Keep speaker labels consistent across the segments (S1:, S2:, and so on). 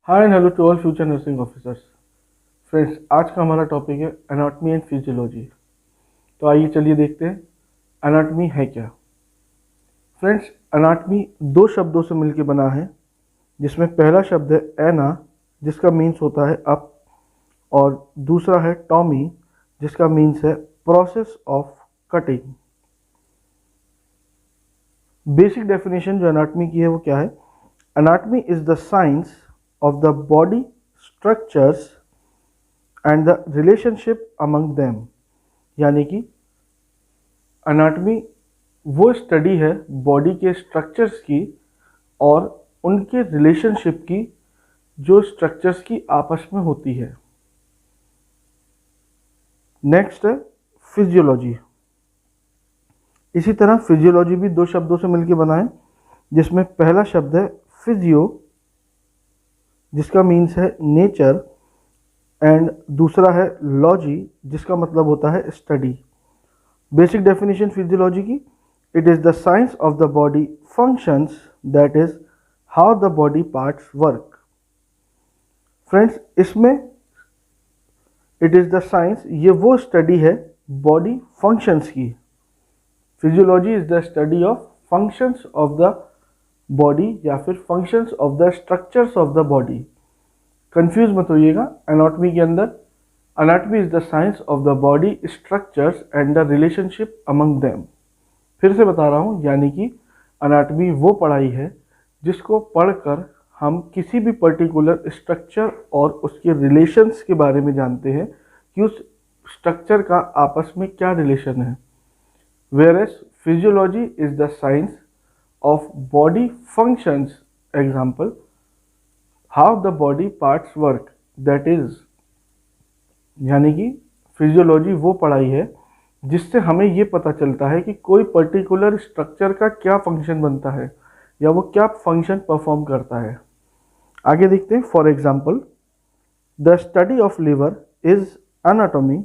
S1: Hi and hello to all future nursing officers. Friends, आज का हमारा टॉपिक है एनाटॉमी एंड फिजियोलॉजी। तो आइए चलिए देखते हैं एनाटॉमी है क्या। फ्रेंड्स, एनाटॉमी दो शब्दों से मिलकर बना है, जिसमें पहला शब्द है एना, जिसका मीन्स होता है अप, और दूसरा है टॉमी, जिसका मीन्स है process of cutting. Basic definition जो एनाटॉमी की है वो क्या है? Anatomy is the science of the body structures and the relationship among them. यानी कि एनाटॉमी वो स्टडी है बॉडी के स्ट्रक्चर्स की और उनके रिलेशनशिप की, जो स्ट्रक्चर्स की आपस में होती है। नेक्स्ट है फिजियोलॉजी। इसी तरह फिजियोलॉजी भी दो शब्दों से मिलकर बना है, जिसमें पहला शब्द है फिजियो, जिसका मीन्स है नेचर, एंड दूसरा है लॉजी, जिसका मतलब होता है स्टडी। बेसिक डेफिनेशन फिजियोलॉजी की, it is the science of the body functions, that is how the body parts work. Friends, इसमें इट इज द साइंस, ये वो स्टडी है बॉडी फंक्शंस की। Physiology is the study of functions of the body या फिर functions of the structures of the body. Confuse मत होइएगा। Anatomy के अंदर anatomy is the science of the body structures and the relationship among them. फिर से बता रहा हूँ, यानी कि एनाटॉमी वो पढ़ाई है जिसको पढ़कर हम किसी भी पर्टिकुलर स्ट्रक्चर और उसके रिलेशंस के बारे में जानते हैं कि उस स्ट्रक्चर का आपस में क्या रिलेशन है। Whereas physiology is the science of body functions, example how the body parts work, that is. यानी कि फिजियोलॉजी वो पढ़ाई है जिससे हमें ये पता चलता है कि कोई पर्टिकुलर स्ट्रक्चर का क्या फंक्शन बनता है या वो क्या फंक्शन परफॉर्म करता है। आगे देखते हैं। For example, the study of liver is anatomy,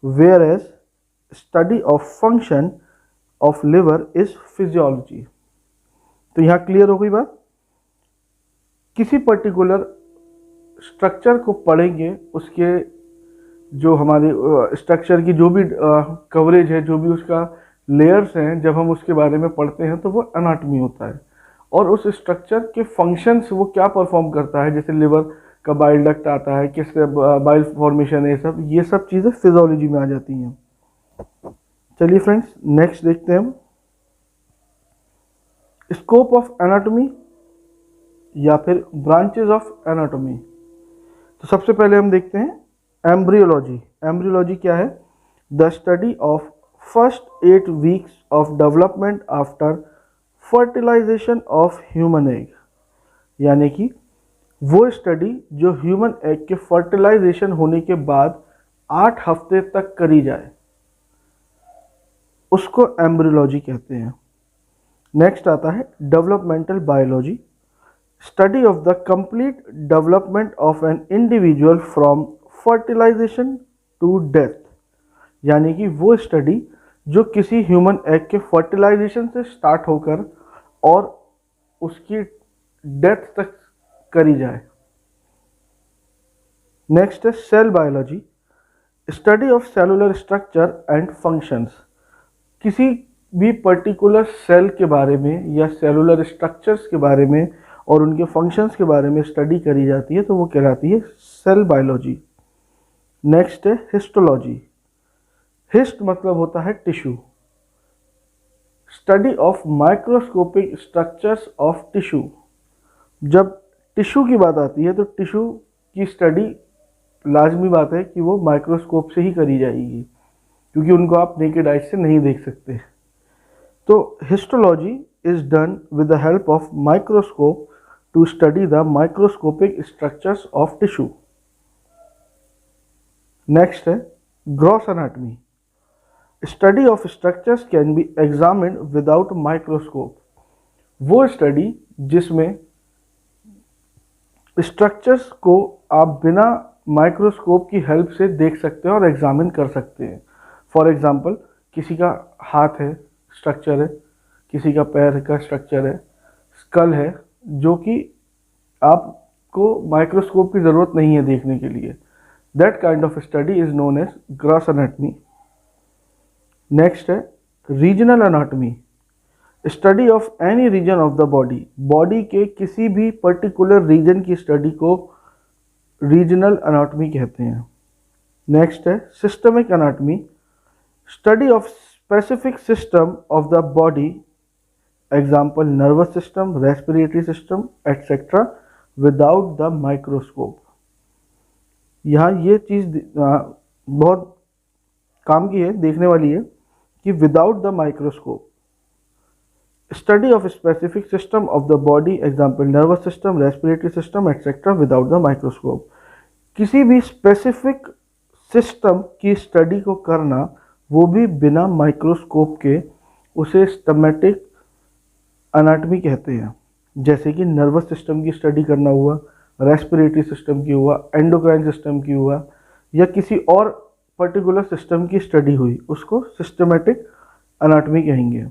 S1: whereas study of function of liver is physiology. तो यहाँ क्लियर हो गई बात। किसी पर्टिकुलर स्ट्रक्चर को पढ़ेंगे, उसके जो हमारे स्ट्रक्चर की जो भी कवरेज है, जो भी उसका लेयर्स हैं, जब हम उसके बारे में पढ़ते हैं तो वो एनाटॉमी होता है। और उस स्ट्रक्चर के फंक्शंस वो क्या परफॉर्म करता है, जैसे लिवर का बाइल डक्ट आता है, किससे बाइल फॉर्मेशन है, ये सब चीज़ें फिजियोलॉजी में आ जाती हैं। चलिए फ्रेंड्स, नेक्स्ट देखते हैं हम स्कोप ऑफ एनाटॉमी या फिर ब्रांचेस ऑफ एनाटॉमी। तो सबसे पहले हम देखते हैं एम्ब्रियोलॉजी। एम्ब्रियोलॉजी क्या है? The study of first 8 weeks of development after fertilization of human egg. यानी कि वो स्टडी जो ह्यूमन एग के फर्टिलाइजेशन होने के बाद 8 हफ्ते तक करी जाए, उसको एम्ब्रियोलॉजी कहते हैं। नेक्स्ट आता है developmental biology, study of the complete development of an individual from fertilization to death. यानी कि वो स्टडी जो किसी ह्यूमन एग के फर्टिलाइजेशन से स्टार्ट होकर और उसकी डेथ तक करी जाए। नेक्स्ट है cell biology, study of cellular structure and functions. किसी भी पर्टिकुलर सेल के बारे में या सेलुलर स्ट्रक्चर्स के बारे में और उनके फंक्शंस के बारे में स्टडी करी जाती है तो वो कहलाती है सेल बायोलॉजी। नेक्स्ट है हिस्टोलॉजी। हिस्ट मतलब होता है tissue, study of microscopic structures of tissue. जब टिश्यू की बात आती है तो टिश्यू की स्टडी लाजमी बात है कि वो माइक्रोस्कोप से ही करी जाएगी, क्योंकि उनको आप नेकेड आइज से नहीं देख सकते। तो histology is done with the help of microscope to study the microscopic structures of tissue. Next है gross anatomy, study of structures can be examined without microscope. वो स्टडी जिसमें स्ट्रक्चर्स को आप बिना माइक्रोस्कोप की हेल्प से देख सकते हैं और एग्जामिन कर सकते हैं। फॉर एग्जांपल, किसी का हाथ है, स्ट्रक्चर है, किसी का पैर का स्ट्रक्चर है, स्कल है, जो कि आप को माइक्रोस्कोप की ज़रूरत नहीं है देखने के लिए। That kind of study is known as gross anatomy. Next है regional anatomy, study of any region of the body, body के किसी भी पर्टिकुलर रीजन की स्टडी को रीजनल एनाटमी कहते हैं। नेक्स्ट है systemic anatomy, study of specific system of the body, example nervous system, respiratory system etcetera, without the microscope. यहाँ ये चीज़ बहुत काम की है, देखने वाली है कि without the microscope, study of specific system of the body, example nervous system, respiratory system etcetera, without the microscope. किसी भी स्पेसिफिक सिस्टम की स्टडी को करना, वो भी बिना माइक्रोस्कोप के, उसे सिस्टमैटिक एनाटमी कहते हैं। जैसे कि नर्वस सिस्टम की स्टडी करना हुआ, रेस्पिरेटरी सिस्टम की हुआ, एंडोक्राइन सिस्टम की हुआ, या किसी और पर्टिकुलर सिस्टम की स्टडी हुई, उसको सिस्टमैटिक एनाटमी कहेंगे।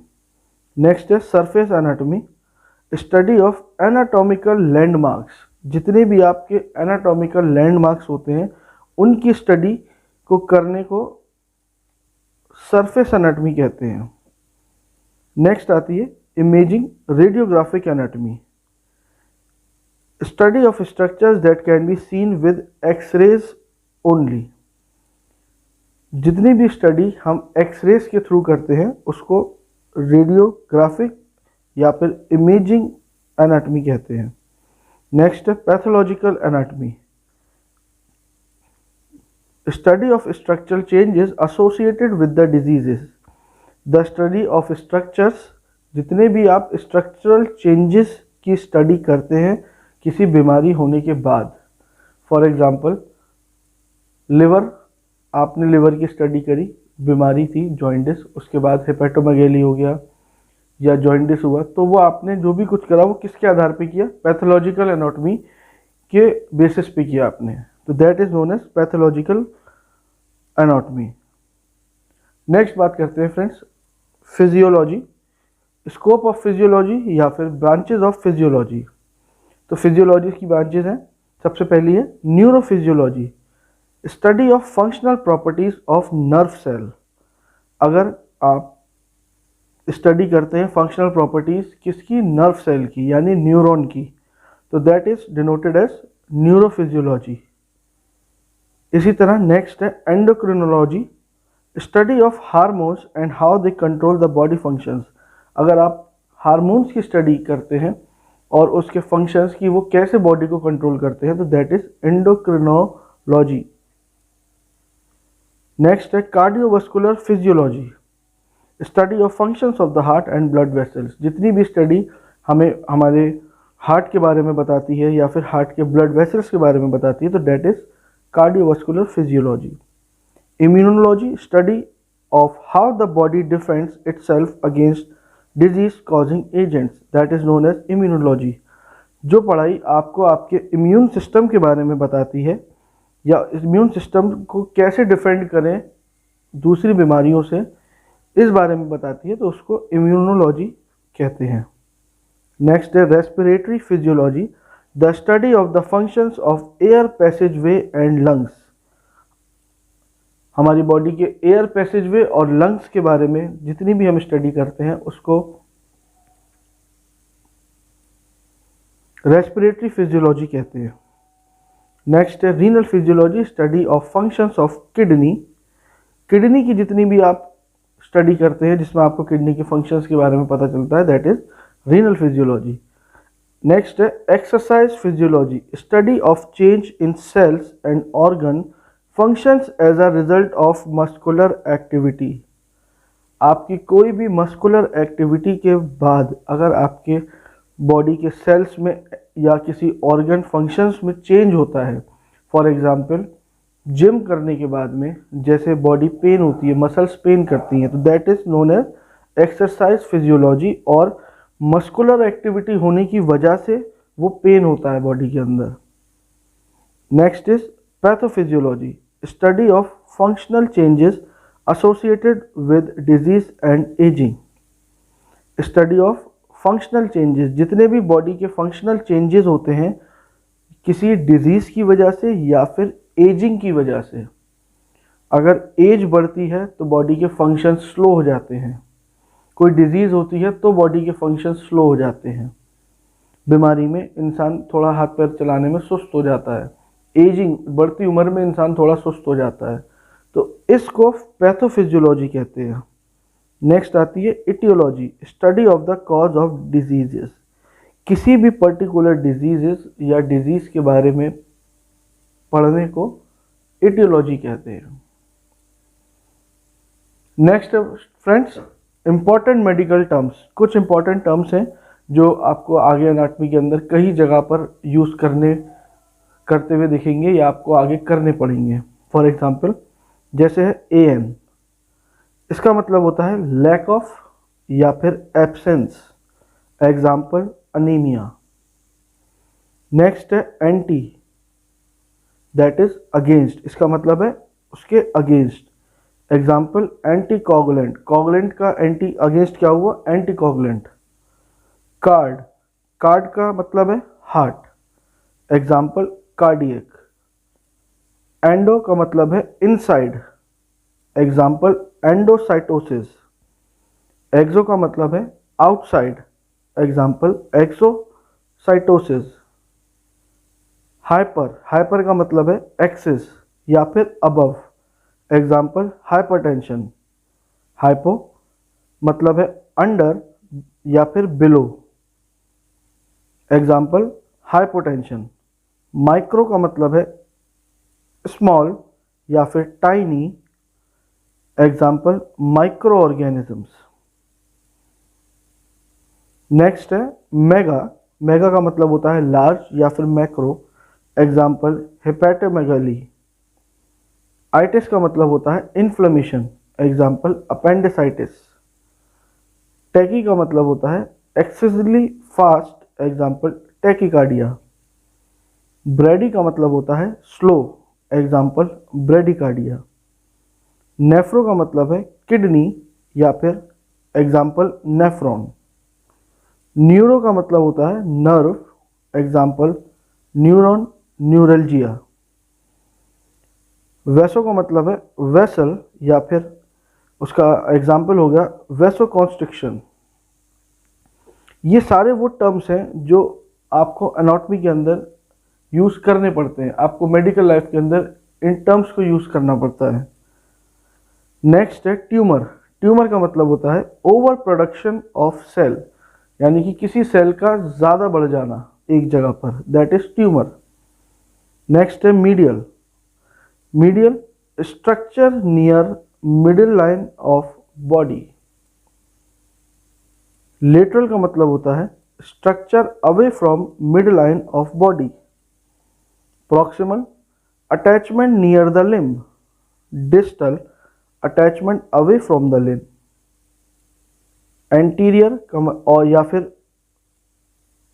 S1: नेक्स्ट है surface anatomy, study of anatomical landmarks, जितने भी आपके एनाटॉमिकल लैंडमार्क्स होते हैं उनकी स्टडी को करने को सरफेस एनाटमी कहते हैं। नेक्स्ट आती है imaging radiographic anatomy, study of structures that can be seen with x-rays only, जितनी भी स्टडी हम एक्सरेज के थ्रू करते हैं उसको रेडियोग्राफिक या फिर इमेजिंग एनाटमी कहते हैं। नेक्स्ट है pathological anatomy, study of structural changes associated with the diseases, the study of structures, जितने भी आप स्ट्रक्चरल चेंजेस की स्टडी करते हैं किसी बीमारी होने के बाद। फॉर एग्जांपल लिवर, आपने लिवर की स्टडी करी, बीमारी थी जॉइंडिस, उसके बाद हेपेटोमेगेली हो गया या जॉइंडिस हुआ, तो वो आपने जो भी कुछ करा वो किसके आधार पे किया, पैथोलॉजिकल एनाटॉमी के बेसिस पे किया आपने, तो that is known as pathological anatomy. Next बात करते हैं friends physiology, scope of physiology या फिर ब्रांचेज ऑफ फिजियोलॉजी। तो फिजियोलॉजी की ब्रांचेज हैं, सबसे पहली है neurophysiology, study of functional properties of nerve cell. अगर आप स्टडी करते हैं फंक्शनल प्रॉपर्टीज किसकी, नर्व सेल की यानी न्यूरॉन की, तो that is denoted as neurophysiology. इसी तरह नेक्स्ट है endocrinology, study of hormones and how they control the body functions. अगर आप हार्मोन्स की स्टडी करते हैं और उसके फंक्शंस की, वो कैसे बॉडी को कंट्रोल करते हैं, तो दैट इज एंडोक्रिनोलॉजी। नेक्स्ट है cardiovascular physiology, study of functions of the heart and blood vessels. जितनी भी स्टडी हमें हमारे हार्ट के बारे में बताती है या फिर हार्ट के ब्लड वेसल्स के बारे में बताती है, तो that is cardiovascular physiology. Immunology, study of how the body defends itself against disease causing agents, that is known as immunology. जो पढ़ाई आपको आपके इम्यून सिस्टम के बारे में बताती है या इम्यून सिस्टम को कैसे डिफेंड करें दूसरी बीमारियों से, इस बारे में बताती है, तो उसको इम्यूनोलॉजी कहते हैं। नेक्स्ट है respiratory physiology, the study of the functions of air passage way and lungs. हमारी बॉडी के एयर पैसेज वे और लंग्स के बारे में जितनी भी हम स्टडी करते हैं उसको रेस्पिरेटरी फिजियोलॉजी कहते हैं। नेक्स्ट है renal physiology, study of functions of kidney. Kidney की जितनी भी आप स्टडी करते हैं जिसमें आपको किडनी के फंक्शंस के बारे में पता चलता है, that is renal physiology. Next है exercise physiology, study of change in cells and organ functions as a result of muscular activity. आपकी कोई भी मस्कुलर एक्टिविटी के बाद अगर आपके बॉडी के सेल्स में या किसी ऑर्गन फंक्शंस में चेंज होता है, फॉर एग्जांपल जिम करने के बाद में जैसे बॉडी पेन होती है, मसल्स पेन करती हैं, तो that is known as exercise physiology, और मस्कुलर एक्टिविटी होने की वजह से वो पेन होता है बॉडी के अंदर। Next is pathophysiology, study of functional changes associated with disease and ageing. Study of functional changes, जितने भी बॉडी के फंक्शनल चेंजेस होते हैं किसी डिजीज़ की वजह से या फिर एजिंग की वजह से। अगर एज बढ़ती है तो बॉडी के फंक्शन स्लो हो जाते हैं, कोई डिजीज़ होती है तो बॉडी के फंक्शन स्लो हो जाते हैं। बीमारी में इंसान थोड़ा हाथ पैर चलाने में सुस्त हो जाता है, एजिंग बढ़ती उम्र में इंसान थोड़ा सुस्त हो जाता है, तो इसको पैथोफिजियोलॉजी कहते हैं। नेक्स्ट आती है etiology, study of the cause of diseases. किसी भी पर्टिकुलर डिजीजेस या डिजीज के बारे में पढ़ने को इटियोलॉजी कहते हैं। Next friends, important medical terms. कुछ इंपॉर्टेंट टर्म्स हैं जो आपको आगे एनाटॉमी के अंदर कई जगह पर यूज़ करते हुए दिखेंगे या आपको आगे करने पड़ेंगे। फॉर एग्जांपल जैसे है AN, इसका मतलब होता है लैक ऑफ या फिर एब्सेंस, एग्जाम्पल अनीमिया। नेक्स्ट है एंटी, दैट इज अगेंस्ट, इसका मतलब है उसके against, example anti coagulant. Coagulant का एंटी अगेंस्ट क्या हुआ, एंटी कोगुलेंट। कार्ड, कार्ड का मतलब है हार्ट, एग्जाम्पल कार्डियक। एंडो का मतलब है इनसाइड, एग्जाम्पल एंडोसाइटोसिस। एक्सो का मतलब है outside, example exocytosis. Hyper, hyper का मतलब है एक्सेस या फिर अबव, एग्जाम्पल हाइपरटेंशन। हाइपो मतलब है अंडर या फिर बिलो, एग्जाम्पल हाइपोटेंशन। माइक्रो का मतलब है स्मॉल या फिर tiny, example micro organisms. Next है मेगा, मेगा का मतलब होता है लार्ज या फिर मैक्रो, एग्जाम्पल हेपेटोमेगाली। आइटिस का मतलब होता है इन्फ्लेमेशन, एग्जाम्पल अपेंडिसाइटिस। टैकी का मतलब होता है एक्सेसिवली फास्ट, एग्जाम्पल टैकीकार्डिया। ब्रेडी का मतलब होता है स्लो, एग्जाम्पल ब्रेडिकार्डिया। नेफ्रो का मतलब है किडनी या फिर एग्जाम्पल नेफ्रॉन। न्यूरो का मतलब होता है nerve, example neuron, neuralgia. Vaso का मतलब है वेसल या फिर उसका एग्जाम्पल हो गया वेसोकॉन्स्ट्रिक्शन। ये सारे वो टर्म्स हैं जो आपको एनाटॉमी के अंदर यूज़ करने पड़ते हैं, आपको मेडिकल लाइफ के अंदर इन टर्म्स को यूज़ करना पड़ता है। नेक्स्ट है ट्यूमर। ट्यूमर का मतलब होता है ओवर प्रोडक्शन ऑफ सेल, यानी कि किसी सेल का ज़्यादा बढ़ जाना एक जगह पर, दैट इज ट्यूमर। नेक्स्ट है medial. Medial structure near middle line of body. Lateral का मतलब होता है structure away from mid line of body. Proximal attachment near the limb. Distal attachment away from the limb. Anterior और या फिर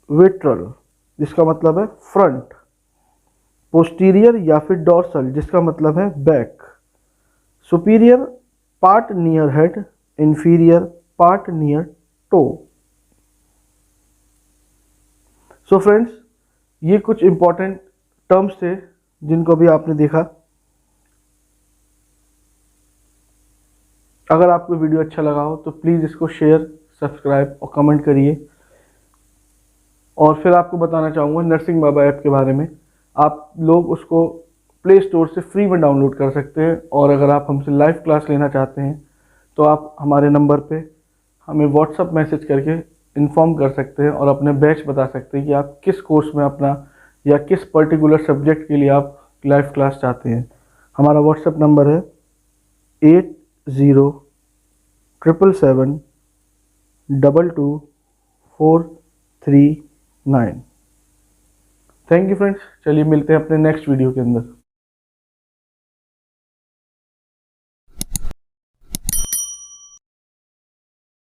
S1: vitriol, जिसका मतलब है फ्रंट। पोस्टीरियर या फिर डॉर्सल, जिसका मतलब है back. Superior part near head, inferior part near toe. So friends, ये कुछ इंपॉर्टेंट टर्म्स थे जिनको भी आपने देखा। अगर आपको वीडियो अच्छा लगा हो तो प्लीज़ इसको शेयर, सब्सक्राइब और कमेंट करिए। और फिर आपको बताना चाहूँगा नर्सिंग बाबा ऐप के बारे में। आप लोग उसको प्ले स्टोर से फ्री में डाउनलोड कर सकते हैं, और अगर आप हमसे लाइव क्लास लेना चाहते हैं तो आप हमारे नंबर पे हमें व्हाट्सअप मैसेज करके इन्फॉर्म कर सकते हैं और अपने बैच बता सकते हैं कि आप किस कोर्स में अपना या किस पर्टिकुलर सब्जेक्ट के लिए आप लाइव क्लास चाहते हैं। हमारा व्हाट्सअप नंबर है 8077722439। थैंक यू फ्रेंड्स, चलिए मिलते हैं अपने नेक्स्ट वीडियो के अंदर।